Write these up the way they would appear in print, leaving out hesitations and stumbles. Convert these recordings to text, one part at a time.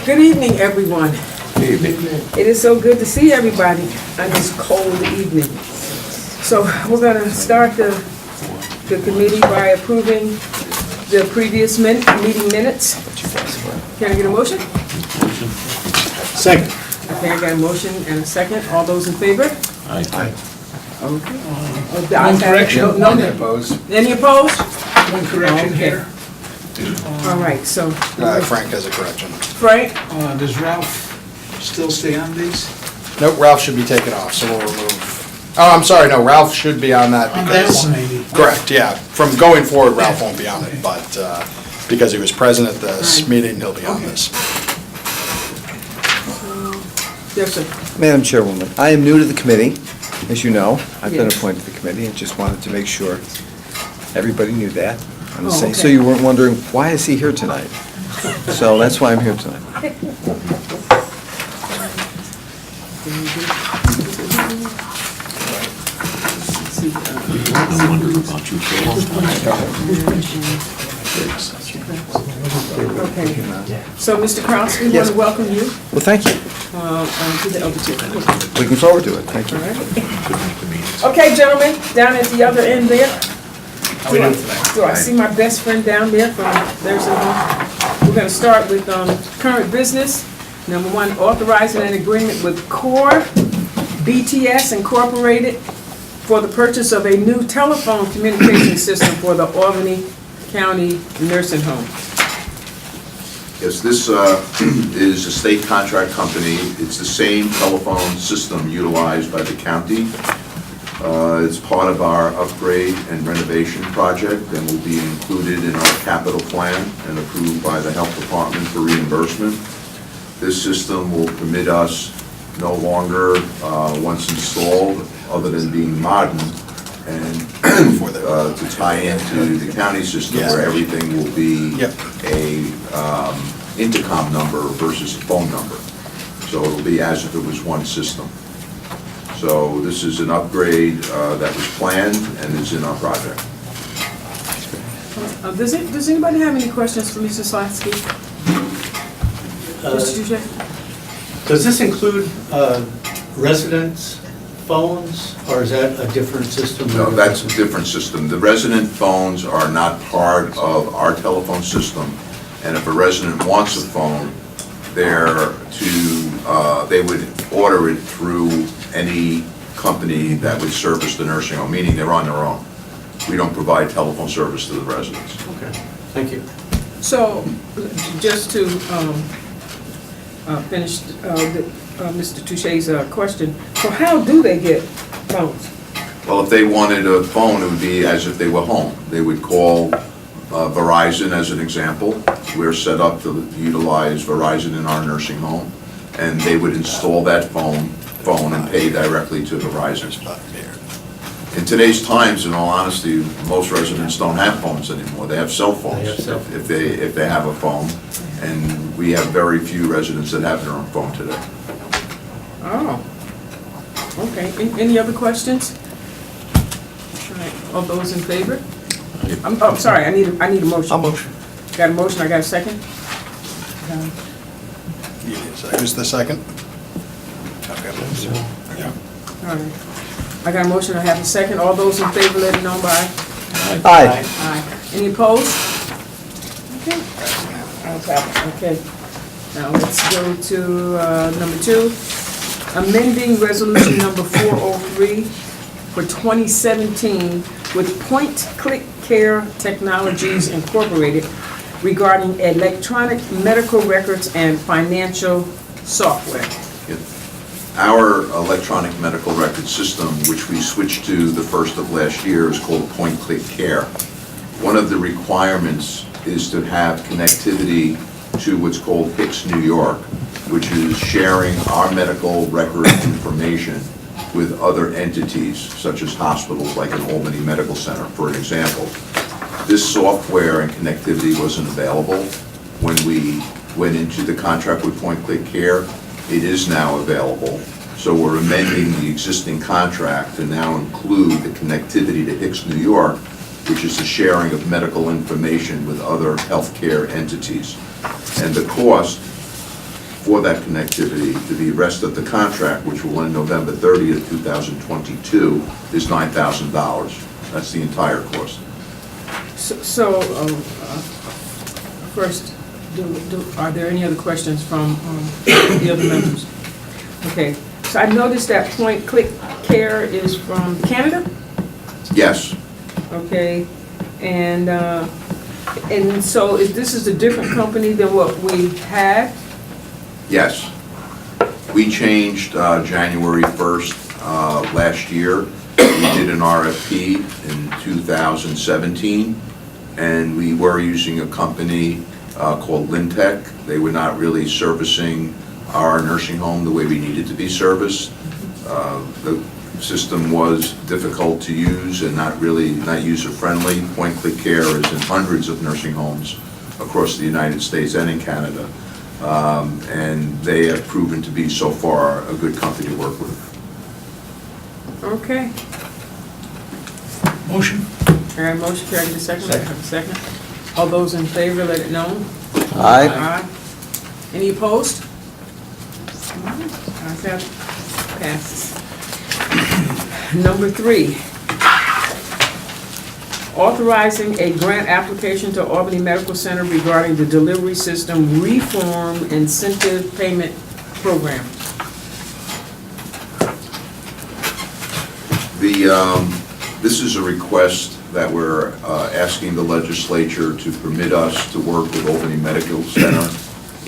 Good evening, everyone. Good evening. It is so good to see everybody on this cold evening. So we're going to start the committee by approving the previous meeting minutes. Can I get a motion? Second. Okay, I got a motion and a second. All those in favor? Aye. Okay. One correction. No, Any opposed? Any opposed? One correction Okay. here. All right, so Frank has a correction. Frank, Does Ralph still stay on these? Nope, Ralph should be taken off, so we'll remove. Oh, I'm sorry, no, Ralph should be on that On that because. one, maybe. Correct, yeah. From going forward, Ralph won't be on it, but because he was present at this Right. meeting, he'll be on this. yes, sir. Madam Chairwoman, I am new to the committee, as you know. I've been Yes. appointed to the committee and just wanted to make sure everybody knew that. Oh, So okay. you weren't wondering, why is he here tonight? So that's why I'm here tonight. I wonder about you for a long Okay. So, Mr. Kraus, we want Yes. to welcome you Well, thank you. to the eldership. Looking forward to it. Thank you. Okay, gentlemen, down at the other end there. How we doing tonight? Do I see my best friend down there from nursing home? We're gonna start with current business. Number one, authorizing an agreement with Core BTS Incorporated for the purchase of a new telephone communication system for the Albany County Nursing Home. Yes, this is a state contract company. It's the same telephone system utilized by the county. It's part of our upgrade and renovation project and will be included in our capital plan and approved by the health department for reimbursement. This system will permit us no longer, once installed, other than being modern, and to tie into the county system where everything will be Yep. a intercom number versus a phone number. So it'll be as if it was one system. So this is an upgrade that was planned and is in our project. Does anybody have any questions for Mr. Slatsky? Mr. Duche? Does this include residents' phones, or is that a different system? No, that's a different system. The resident phones are not part of our telephone system, and if a resident wants a phone, they would order it through any company that would service the nursing home, meaning they're on their own. We don't provide telephone service to the residents. Okay, thank you. So, just to finish Mr. Touche's question, so how do they get phones? Well, if they wanted a phone, it would be as if they were home. They would call Verizon as an example. We're set up to utilize Verizon in our nursing home, and they would install that phone and pay directly to Verizon. In today's times, in all honesty, most residents don't have phones anymore. They have cell phones They have cell phones. if they have a phone, and we have very few residents that have their own phone today. Oh, okay. Any other questions? All right, all those in favor? I'm sorry, I need a motion. I'll motion. Got a motion, I got a second? Who's the second? Yeah. All right. I got a motion, I have a second. All those in favor, let it know by Aye. aye. Any opposed? Okay. Ayes have it. Okay. Now let's go to number 2. Amending resolution number 403 for 2017 with Point Click Care Technologies Incorporated regarding electronic medical records and financial software. Our electronic medical record system, which we switched to the first of last year, is called Point Click Care. One of the requirements is to have connectivity to what's called HICS New York, which is sharing our medical record information with other entities, such as hospitals like an Albany Medical Center, for an example. This software and connectivity wasn't available when we went into the contract with Point Click Care. It is now available, so we're amending the existing contract to now include the connectivity to HICS New York, which is the sharing of medical information with other healthcare entities. And the cost for that connectivity. The rest of the contract, which will end November 30th, 2022, is $9,000. That's the entire cost. So, first, are there any other questions from the other members? Okay, so I noticed that Point Click Care is from Canada, Yes, okay? And so this is a different company than what we had? yes. We changed January 1st last year. We did an RFP in 2017, and we were using a company called Lintech. They were not really servicing our nursing home the way we needed to be serviced. The system was difficult to use and not user-friendly. Point Click Care is in hundreds of nursing homes across the United States and in Canada. And they have proven to be so far a good company to work with. Okay. Motion? All right, motion carried. The second, I have a second. All those in favor, let it known. Aye. Aye. Any opposed? Ayes have it. Passes. Number 3, authorizing a grant application to Albany Medical Center regarding the delivery system reform incentive payment program. This is a request that we're asking the legislature to permit us to work with Albany Medical Center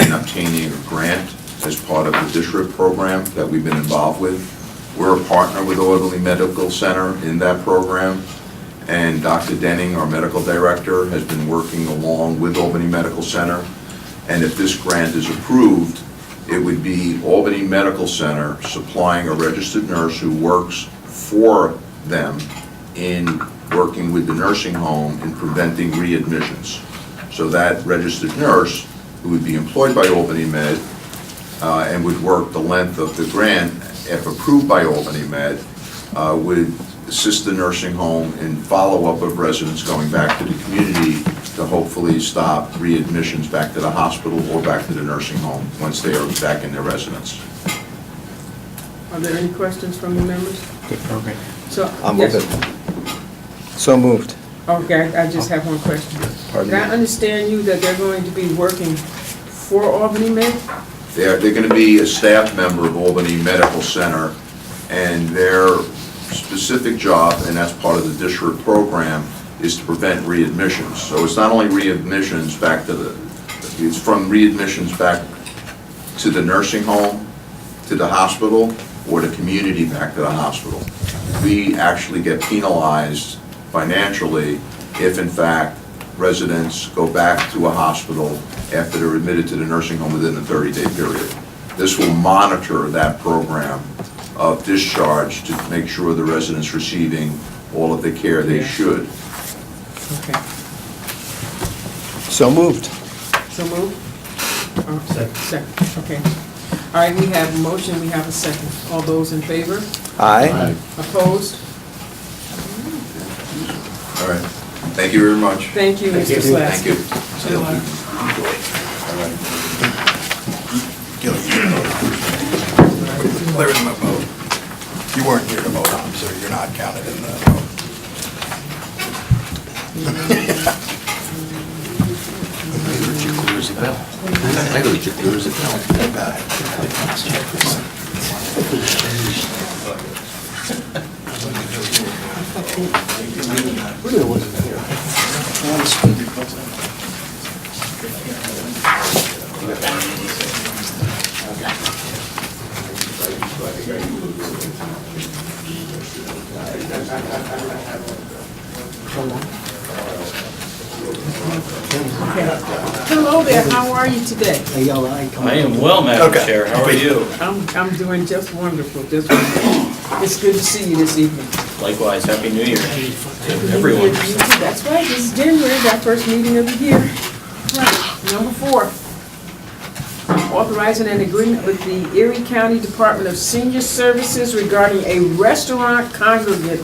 in obtaining a grant as part of the DSRIP program that we've been involved with. We're a partner with Albany Medical Center in that program, and Dr. Denning, our medical director, has been working along with Albany Medical Center. And if this grant is approved, it would be Albany Medical Center supplying a registered nurse who works for them in working with the nursing home in preventing readmissions. So that registered nurse, who would be employed by Albany Med and would work the length of the grant, if approved by Albany Med, would assist the nursing home in follow-up of residents going back to the community to hopefully stop readmissions back to the hospital or back to the nursing home once they are back in their residence. Are there any questions from the members? Good program. So, I'll move yes. it. So moved. Okay, I just have one question. Pardon Did I me? understand you that they're going to be working for Albany Med? They're going to be a staff member of Albany Medical Center, and their specific job, and that's part of the DSRIP program, is to prevent readmissions. So it's not only readmissions back to it's from readmissions back to the nursing home, to the hospital, or the community back to the hospital. We actually get penalized financially if, in fact, residents go back to a hospital after they're admitted to the nursing home within a 30-day period. This will monitor that program of discharge to make sure the resident's receiving all of the care they should. Okay. So moved. So moved? Second, okay. All right, we have a motion, we have a second. All those in favor? Aye. Opposed? All right. Thank you very much. Thank you, Mr. Thank Slask. you. Clearing my vote. You weren't here to vote on, so you're not counted in the vote. Clears the bell. I go to clears the bell. Hello there, how are you today? I am well, Madam Okay. Chair. How are you? I'm doing just wonderful, just wonderful. It's good to see you this evening. Likewise, Happy New Year to Good to everyone. meet you. That's right, this is January, that first meeting of the year. Right, number 4. Authorizing an agreement with the Erie County Department of Senior Services regarding a restaurant congregate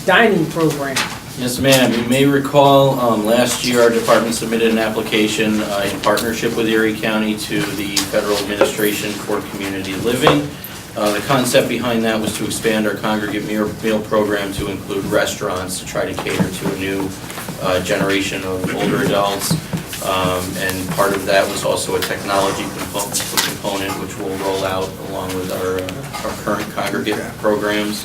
dining program. Yes, ma'am. You may recall, last year, our department submitted an application in partnership with Erie County to the Federal Administration for Community Living. The concept behind that was to expand our congregate meal program to include restaurants to try to cater to a new generation of older adults. And part of that was also a technology component, which we'll roll out along with our current congregate programs,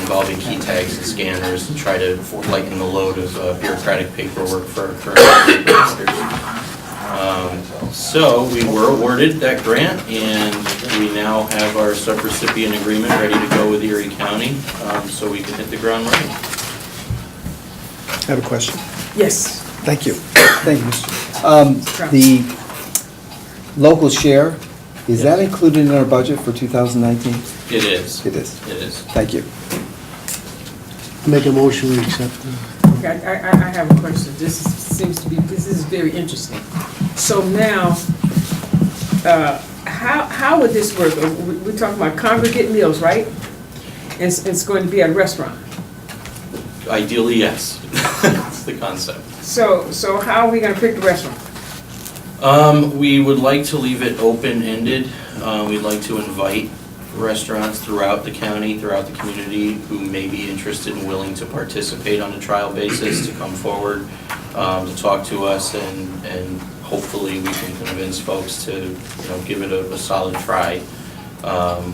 involving key tags and scanners to try to lighten the load of bureaucratic paperwork for our current congregate. So we were awarded that grant, and we now have our subrecipient agreement ready to go with Erie County, so we can hit the ground running. I have a question. Yes. Thank you. Thank you, Mr. The local share, is that included in our budget for 2019? It is. It is. It is. Thank you. Make a motion, we accept them. Okay, I have a question. This is very interesting. So now, how would this work? We're talking about congregate meals, right? It's going to be at a restaurant. Ideally, yes. That's the concept. So how are we gonna pick the restaurant? We would like to leave it open-ended. We'd like to invite restaurants throughout the county, throughout the community, who may be interested and willing to participate on a trial basis, to come forward, to talk to us, and hopefully we can convince folks to, give it a solid try.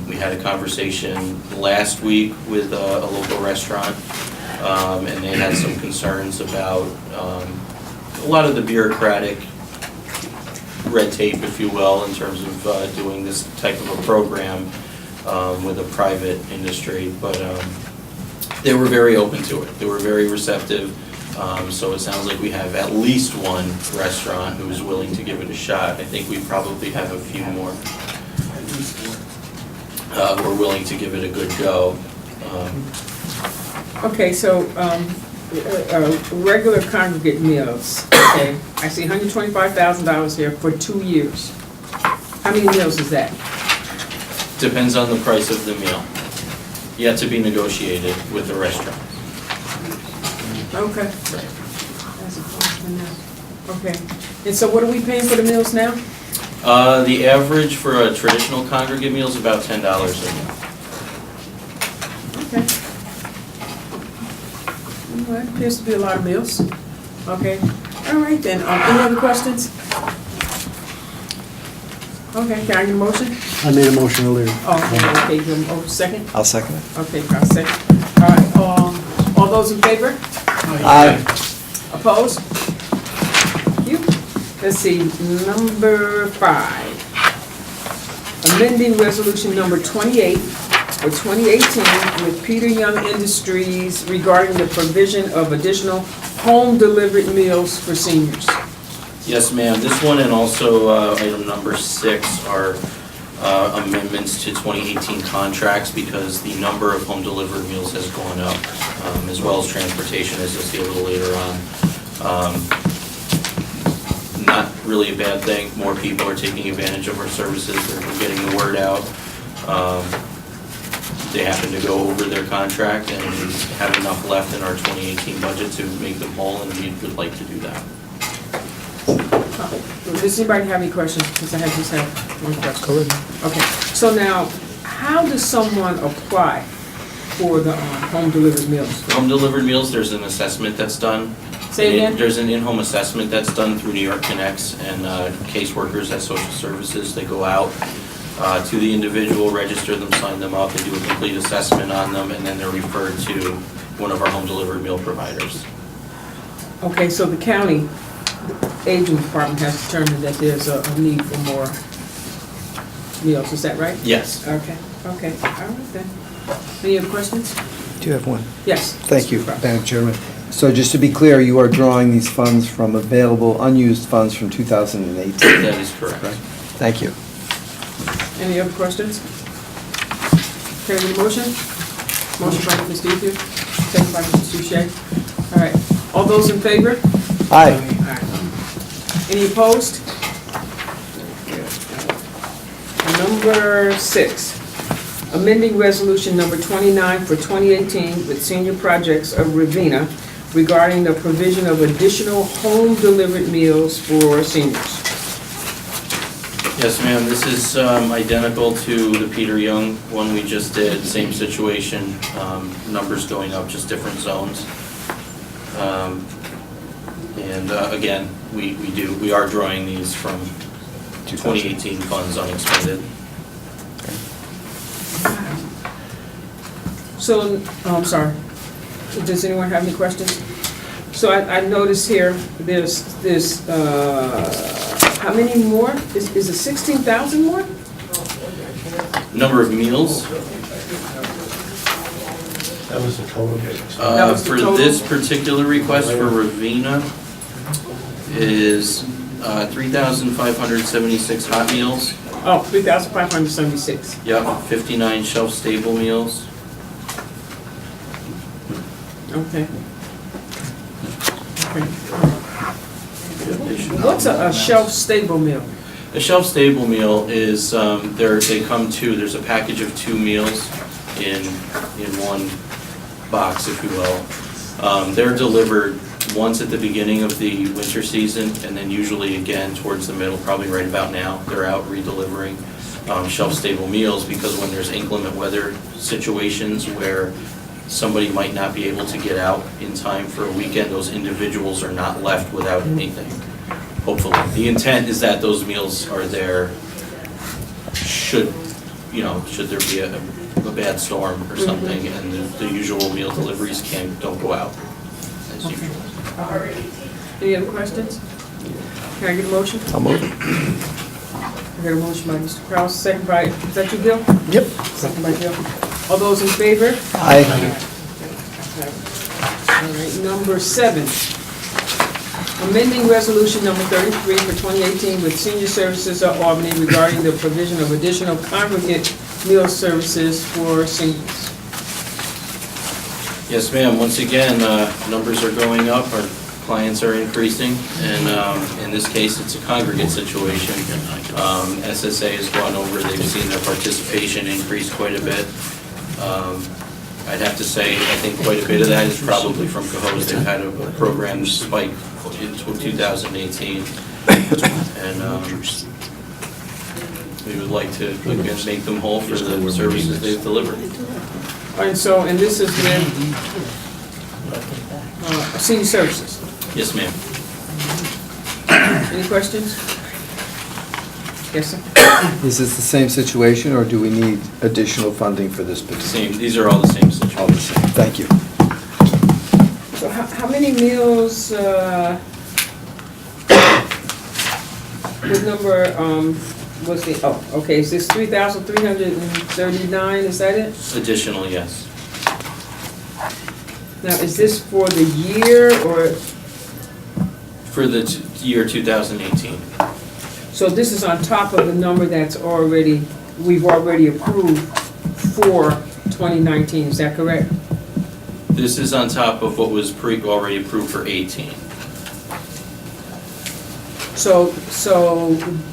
We had a conversation last week with a local restaurant, and they had some concerns about a lot of the bureaucratic red tape, if you will, in terms of doing this type of a program with a private industry, but they were very open to it. They were very receptive, so it sounds like we have at least one restaurant who's willing to give it a shot. I think we probably have a few more who are willing to give it a good go. Okay, so, regular congregate meals, okay, I see $125,000 here for 2 years. How many meals is that? Depends on the price of the meal. Yet to be negotiated with the restaurant. Okay. That's a question now. Okay, and so what are we paying for the meals now? The average for a traditional congregate meal is about $10 a meal. Okay. Well, it appears to be a lot of meals. Okay, all right then, any other questions? Okay, can I get a motion? I made a motion earlier. Oh, okay, second? I'll second it. Okay, I'll second. All right, all those in favor? Aye. Opposed? Thank you. Let's see, number 5. Amending resolution number 28 for 2018 with Peter Young Industries regarding the provision of additional home-delivered meals for seniors. Yes, ma'am. This one and also item number 6 are amendments to 2018 contracts because the number of home-delivered meals has gone up, as well as transportation, as you'll see a little later on. Not really a bad thing. More people are taking advantage of our services. They're getting the word out. They happen to go over their contract and we have enough left in our 2018 budget to make them whole, and we would like to do that. Does anybody have any questions? Because I just have one question. Okay, so now, how does someone apply for the home-delivered meals? Home delivered meals, there's an assessment that's done. Say again? There's an in-home assessment that's done through New York Connects, and caseworkers at social services, they go out to the individual, register them, sign them up, they do a complete assessment on them, and then they're referred to one of our home delivered meal providers. Okay, so the county aging department has determined that there's a need for more meals, is that right? Yes. Okay, all right then. Any other questions? Do you have one? Yes. Thank you, Madam Chairman. So just to be clear, you are drawing these funds from available unused funds from 2018? That is correct. Thank you. Any other questions? Can I get a motion? Motion by Mr. Ethier, second by Mr. Touche. All right, all those in favor? Aye. All right. Any opposed? Number 6, amending resolution number 29 for 2018 with Senior Projects of Ravina regarding the provision of additional home-delivered meals for seniors. Yes, ma'am, this is identical to the Peter Young one we just did, same situation, numbers going up, just different zones. And again, we are drawing these from 2018 funds unexpended. So, I'm sorry, does anyone have any questions? So I noticed here, there's, how many more? Is it 16,000 more? Number of meals, That was the total. That was the for total? this particular request for Ravina is 3,576 hot meals. Oh, 3,576. Yep, 59 shelf-stable meals. Okay. Okay. What's a shelf-stable meal? A shelf-stable meal is, they come there's a package of 2 meals in one box, if you will. They're delivered once at the beginning of the winter season, and then usually again towards the middle, probably right about now, they're out re-delivering shelf-stable meals, because when there's inclement weather situations where somebody might not be able to get out in time for a weekend, those individuals are not left without anything, hopefully. The intent is that those meals are there should there be a bad storm or something, and the usual meal deliveries don't go out as usual. Any other questions? Can I get a motion? I'll move. I got a motion by Mr. Kraus, second by, is that you, Gil? Yep. Second by Gil. All those in favor? Aye. All right, number 7. Amending resolution number 33 for 2018 with Senior Services of Albany regarding the provision of additional congregate meal services for seniors. Yes, ma'am. Once again, numbers are going up, our clients are increasing, and in this case, it's a congregate situation. SSA has gone over, they've seen their participation increase quite a bit. I'd have to say, I think quite a bit of that is probably from Cohoes. They've had a program spike in 2018. And we would like to, again, make them whole for the services they've delivered. And so, and this is with Senior Services. Yes, ma'am. Any questions? Yes, sir. Is this the same situation, or do we need additional funding for this particular? Same, these are all the same situations. All the same. Thank you. So how many meals, what number, was the, oh, okay, is this 3,339, is that it? Additional, yes. Now, is this for the year, or, For the year 2018. so this is on top of the number that's already, we've already approved for 2019, is that correct? This is on top of what was already approved for 18. So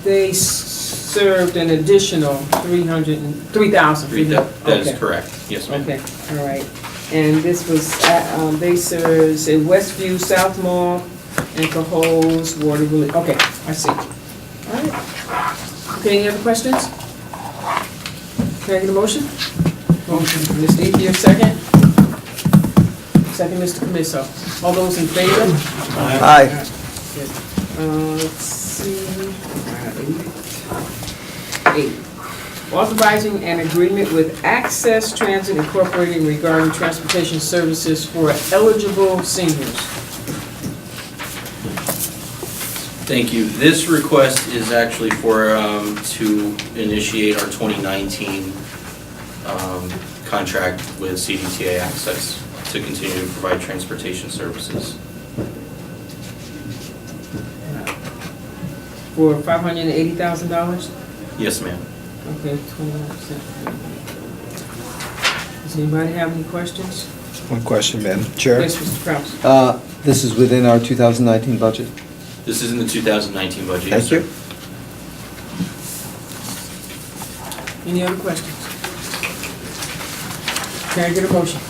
they served an additional 3,000. That is Okay. correct. Yes, ma'am. Okay, all right. And this was, they served in Westview, South Mall, and Cohoes, Waterville. Okay, I see. All right. Okay, any other questions? Can I get a motion? Motion. Mr. Ethier, second? Second, Mr. Camiso. All those in favor? Aye. Let's see. 8. Authorizing an agreement with Access Transit Incorporated regarding transportation services for eligible seniors. Thank you. This request is actually for, to initiate our 2019 contract with CDTA Access to continue to provide transportation services. For $580,000? Yes, ma'am. Okay, 21%. Does anybody have any questions? One question, Madam Chair. Yes, Mr. Kraus. This is within our 2019 budget? This is in the 2019 budget. Yes, Thank sir. you. Any other questions? Can I get a motion?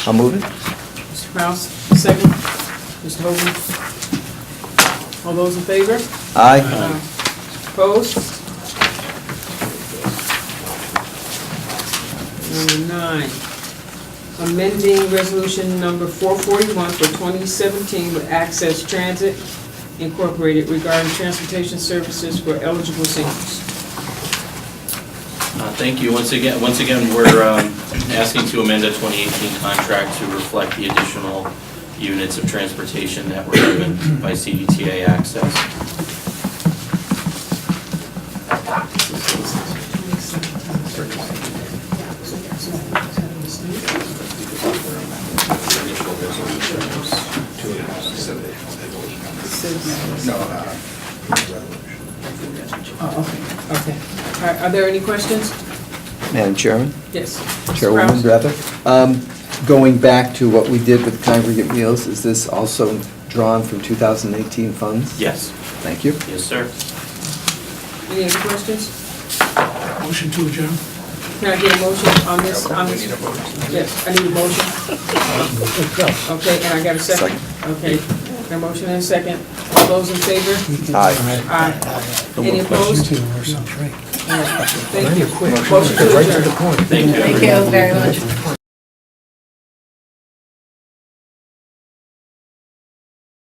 I'll move it. Mr. Kraus, second. Mr. Hogan. All those in favor? Aye. Opposed? Number 9, amending resolution number 441 for 2017 with Access Transit Incorporated regarding transportation services for eligible seniors. Thank you. Once again, we're asking to amend a 2018 contract to reflect the additional units of transportation that were given by CDTA Access. Okay. All right, are there any questions? Madam Chairman? Yes. Chairwoman, rather. Going back to what we did with congregate meals, is this also drawn from 2018 funds? Yes. Thank you. Yes, sir. Any other questions? Motion to adjourn? Can I get a motion on this? Yes, I need a motion. Okay, and I got a second? Okay, a motion and a second. All those in favor? Aye. Aye. Any opposed? All right, thank you. Motion to adjourn. Thank you. Thank you very much.